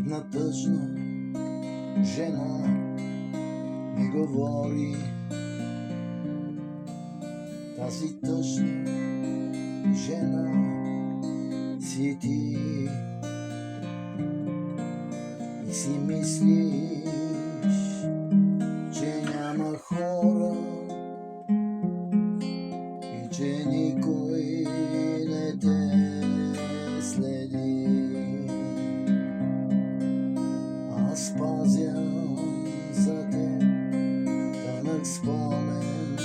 Една тъжна жена ми говори, тази тъжна жена си ти. И си мислиш, че няма хора и че никой не те следи. Аз пазя за теб тънък спомен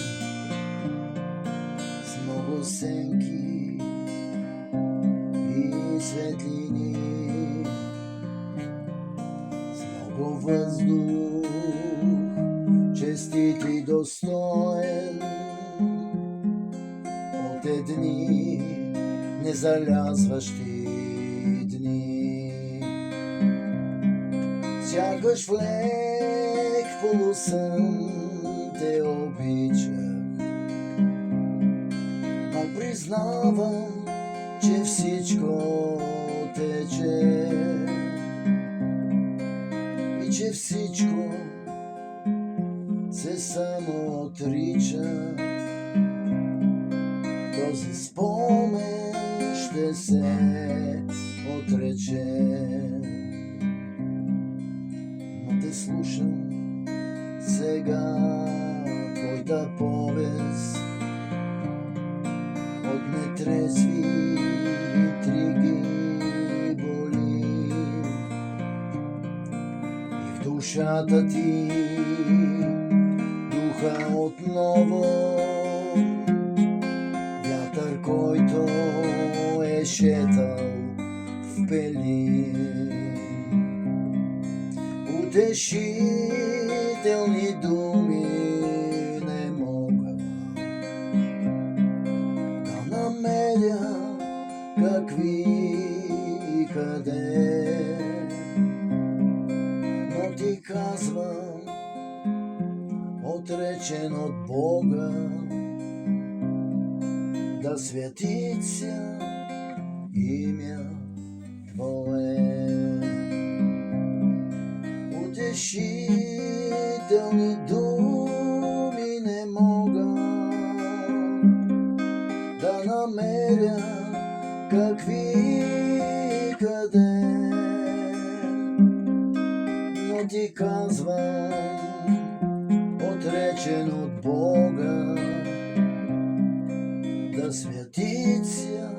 с много сенки и светлини, с много въздух, честит и достоен от едни незалязващи дни. Сякаш в лек полусън те обичах, но признавам, че всичко тече и че всичко се самоотрича. Този спомен ще се отрече. Но те слушам сега твоята повест от нетрезви интриги боли. И в душата ти духа отново, вятър, който е шетал в пели. Утешителни думи не мога да намеря какви и къде, но ти казвам, отречен от Бога, да светиться имя Твое. Утешителни думи не мога да намеря какви и къде, но ти казвам, отречен от Бога, да светиться